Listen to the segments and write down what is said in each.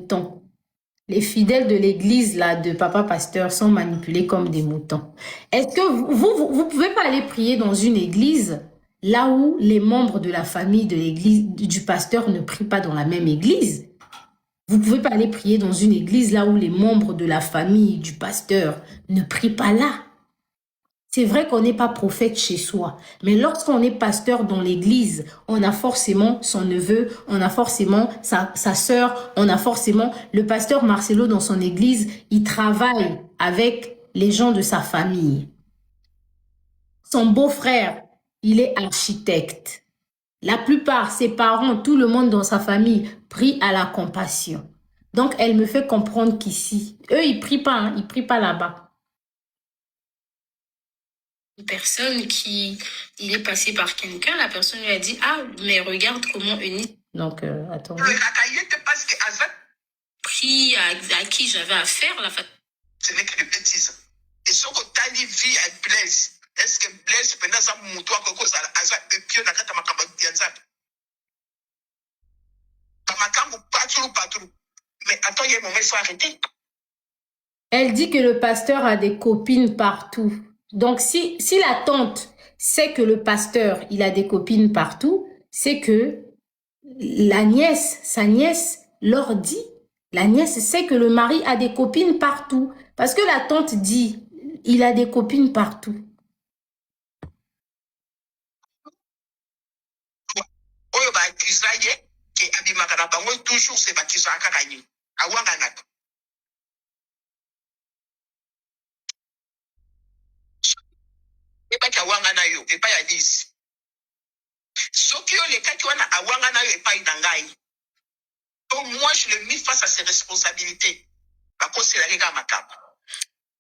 moutons. Les fidèles de l'église là de Papa Pasteur sont manipulés comme des moutons. Est-ce que vous pouvez pas aller prier dans une église là où les membres de la famille de l'église du pasteur ne prient pas dans la même église? Vous pouvez pas aller prier dans une église là où les membres de la famille du pasteur ne prient pas là. C'est vrai qu'on n'est pas prophète chez soi, mais lorsqu'on est pasteur dans l'église, on a forcément son neveu, on a forcément sa sœur, on a forcément le pasteur Marcelo dans son église, il travaille avec les gens de sa famille. Son beau-frère, il est architecte. La plupart, ses parents, tout le monde dans sa famille prie à la compassion. Donc, elle me fait comprendre qu'ici, eux, ils prient pas, hein, ils prient pas là-bas. Une personne il est passé par quelqu'un, la personne lui a dit, ah, mais regarde comment Eunice. Donc, attends. Pris à qui j'avais affaire, la fête. Ce n'est que des bêtises. Et ce que tu as dit, vie à Blaise. Est-ce que Blaise, pendant ça, mon toit, quelque chose à ça, et puis on a qu'à ma campagne d'Yanzap. Pas. Mais attends, il y a un moment, il faut arrêter. Elle dit que le pasteur a des copines partout. Donc, si la tante sait que le pasteur, il a des copines partout, c'est que sa nièce leur dit, la nièce sait que le mari a des copines partout. Parce que la tante dit, il a des copines partout. Toujours c'est baptisé à Karayi. À Wanganat. Et pas qu'à Wanganayo, et pas à Lise. Sokyo, les cas qui ont à Wanganayo et pas à Nangaï. Donc, moi, je le mis face à ses responsabilités. Par contre, c'est la règle à ma cape.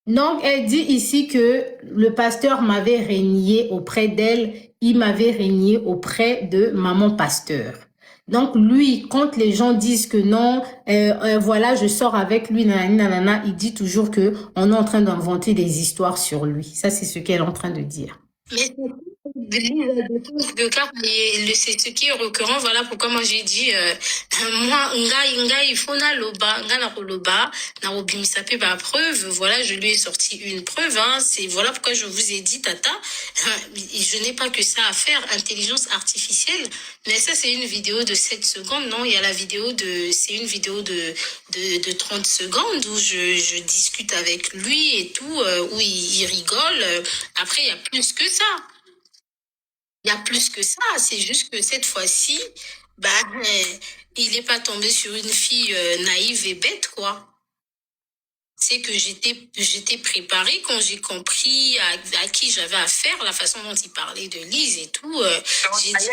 Donc, elle dit ici que le pasteur m'avait régné auprès d'elle, il m'avait régné auprès de maman pasteur. Donc, lui, quand les gens disent que non, voilà, je sors avec lui, nanana, il dit toujours que on est en train d'inventer des histoires sur lui. Ça, c'est ce qu'elle est en train de dire. Mais de cas, c'est ce qui est récurrent. Voilà pourquoi moi j'ai dit, moi, il faut na loba, na obimisa pe ba preuve. Voilà, je lui ai sorti une preuve. Hein. C'est voilà pourquoi je vous ai dit, Tata, je n'ai pas que ça à faire, intelligence artificielle. Mais ça, c'est une vidéo de 7 secondes. Non, il y a la vidéo c'est une vidéo de 30 secondes où je discute avec lui et tout, où il rigole. Après, il y a plus que ça. Il y a plus que ça. C'est juste que cette fois-ci, il n'est pas tombé sur une fille naïve et bête, quoi. C'est que j'étais préparée quand j'ai compris à qui j'avais affaire, la façon dont il parlait de Lise et tout. J'ai dit...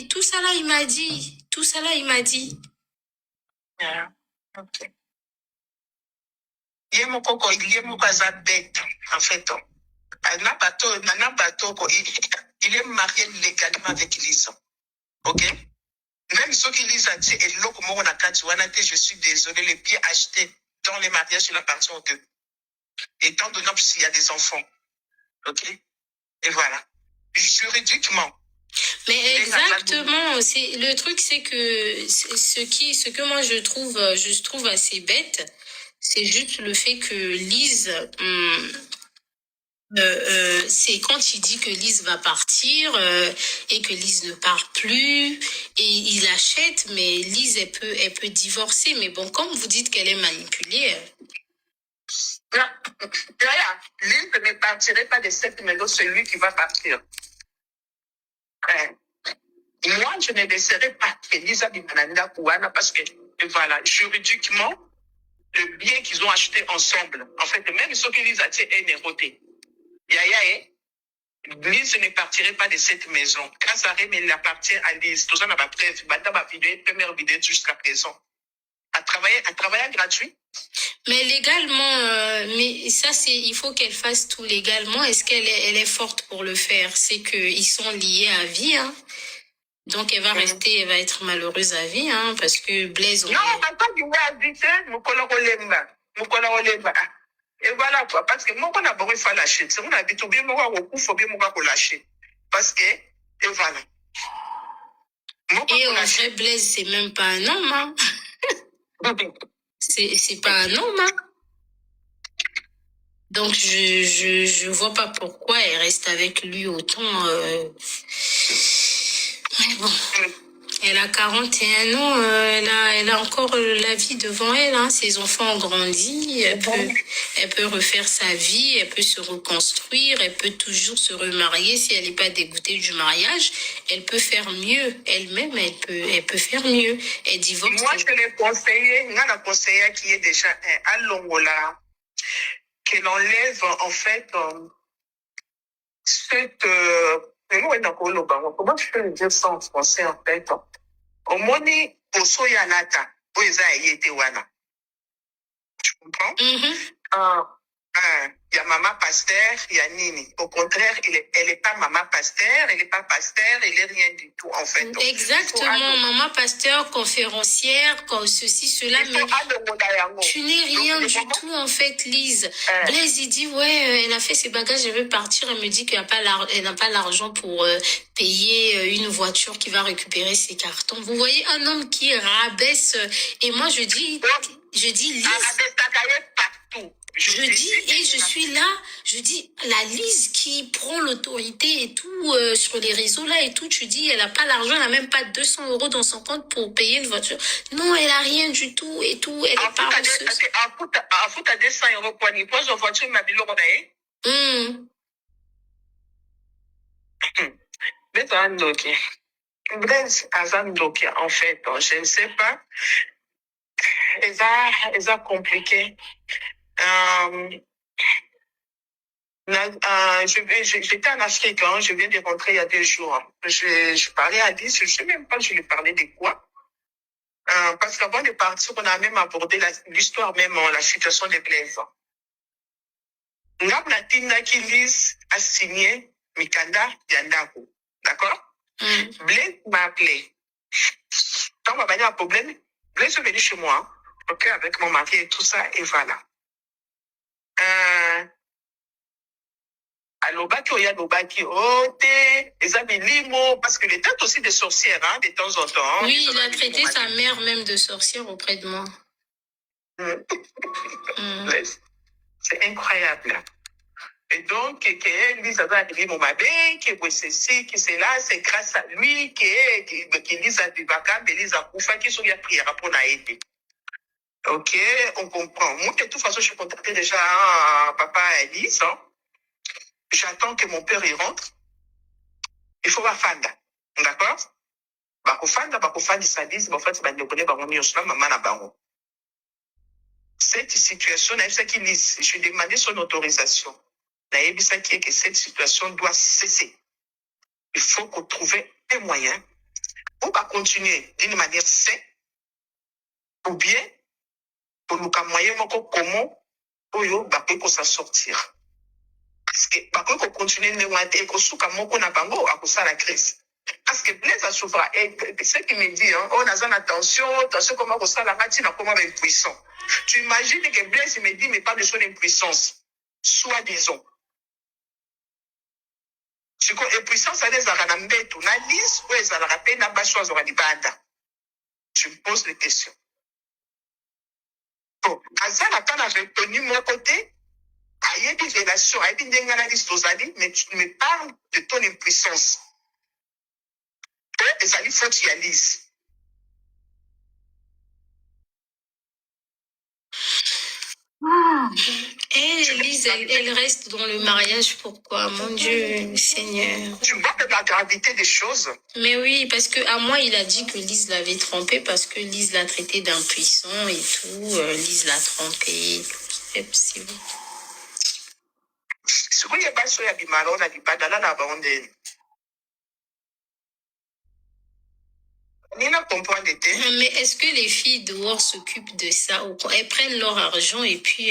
Tout ça là, il m'a dit. Tout ça là, il m'a dit. Yeah. Okay. Il bête, en fait. Il est marié légalement avec Lisa. Ok? Même ceux qui lisent à dire, je suis désolé, les billets achetés dans les mariages, il appartient aux deux. Étant donné qu'il y a des enfants. Ok? Et voilà. Juridiquement. Mais exactement, le truc, c'est que ce que moi je trouve assez bête, c'est juste le fait que Lise, c'est quand il dit que Lise va partir et que Lise ne part plus et il achète, mais Lise elle peut divorcer, mais bon, comme vous dites qu'elle est manipulée. Lise ne partirait pas de cette maison, c'est lui qui va partir. Moi, je ne laisserai pas Elisa Bimananda Kouana parce que, voilà, juridiquement, le bien qu'ils ont acheté ensemble, en fait, même ceux qui les achètent est néroté. Lise ne partirait pas de cette maison. Kazarem, il appartient à Lise. Tout ça n'a pas preuve. Première vidéo jusqu'à présent. À travailler gratuit. Mais légalement, mais ça, il faut qu'elle fasse tout légalement. Est-ce qu'elle est forte pour le faire? C'est qu'ils sont liés à vie, hein. Donc, elle va rester, elle va être malheureuse à vie, hein, parce que Blaise... Non, on va pas dire à vie, et voilà quoi, parce que moi, on a besoin de faire lâcher. C'est on a dit tout bien, moi, au coup, faut bien, moi, lâcher. Parce que, et voilà. Et en vrai, Blaise, c'est même pas un homme, hein. C'est pas un homme, hein. Donc, je vois pas pourquoi elle reste avec lui autant. Mais bon, elle a 41 ans, elle a encore la vie devant elle, hein. Ses enfants ont grandi, elle peut refaire sa vie, elle peut se reconstruire, elle peut toujours se remarier si elle n'est pas dégoûtée du mariage. Elle peut faire mieux, elle-même, elle peut faire mieux. Elle divorce. Moi, je l'ai conseillé, on a conseillé qui est déjà à Longola, qu'elle enlève en fait cette... comment je peux le dire ça en français en fait? Au moni, au soyanata, au eza wana. Tu comprends? Il y a maman pasteur, il y a Nini. Au contraire, elle est pas maman pasteur, elle est pas pasteur, elle est rien du tout, en fait. Donc, exactement, maman pasteur, conférencière, ceci, cela, mais tu n'es rien du tout, en fait, Lise. Blaise, il dit, ouais, elle a fait ses bagages, elle veut partir, elle me dit qu'elle n'a pas l'argent pour payer une voiture qui va récupérer ses cartons. Vous voyez un homme qui rabaisse, et moi, je dis, Lise... Je dis, et je suis là, je dis, la Lise qui prend l'autorité et tout sur les réseaux là et tout, tu dis, elle n'a pas l'argent, elle n'a même pas 200 euros dans son compte pour payer une voiture. Non, elle a rien du tout et tout, elle est pas reçue. En fout à 200 euros pour une voiture, ma bilo, Blaise Azandoki, en fait, je ne sais pas, elles a compliqué. J'étais en Afrique, hein, je viens de rentrer il y a 2 jours. Je parlais à 10, je ne sais même pas, je lui parlais de quoi. Parce qu'avant de partir, on a même abordé l'histoire, même la situation de Blaise. Ngablatina qui Lise a signé Mikanda Yandaku. D'accord? Blaise m'a appelé. Quand on m'a dit un problème, Blaise est venu chez moi, ok, avec mon mari et tout ça, et voilà. Alobaki oya lobaki ote ezami limo parce que les têtes aussi des sorcières hein, de temps en temps. Oui, il a traité sa mère même de sorcière auprès de moi. C'est incroyable. Et donc que Lise a dit mon mabé, que ceci, que cela, c'est grâce à lui que Lise a vivaka, que Lise a koufa, qui sont prière pour naïté. Ok, on comprend. Moi, de toute façon, je contactais déjà papa Elise. Hein. J'attends que mon père y rentre. Il faut fanda. D'accord? Bakofanda, sadisme, en fait, cette situation, je demandais son autorisation. Que cette situation doit cesser. Il faut qu'on trouve un moyen pour pas continuer d'une manière saine, ou bien pour nous moyen comment pour s'en sortir. Parce que on continue et qu'on souka moko na bango à la crise. Parce que Blaise a souffert. Et ce qui me dit, hein, on a besoin attention comment ça la matinée, comment on est impuissant. Tu imagines que Blaise me dit, mais pas de son impuissance. Soit disons. Tu connais impuissance, ça les a ranambetu. Na liste, où ils ont rappelé, n'a pas choisi de banda. Tu me poses des questions. Bon, Azal a pas retenu mon côté. Il y a des relations, il y a des choses, mais tu me parles de ton impuissance. Les alliés faut que tu analyses. Et Lise, elle reste dans le mariage, pourquoi? Mon Dieu, Seigneur. Tu vois la gravité des choses. Mais oui, parce que à moi, il a dit que Lise l'avait trompé parce que Lise l'a traité d'impuissant et tout. Lise l'a trompé. C'est possible. Ce qu'il y a pas sur Yabimaro, on a dit pas dans la bande. Mais est-ce que les filles dehors s'occupent de ça ou elles prennent leur argent et puis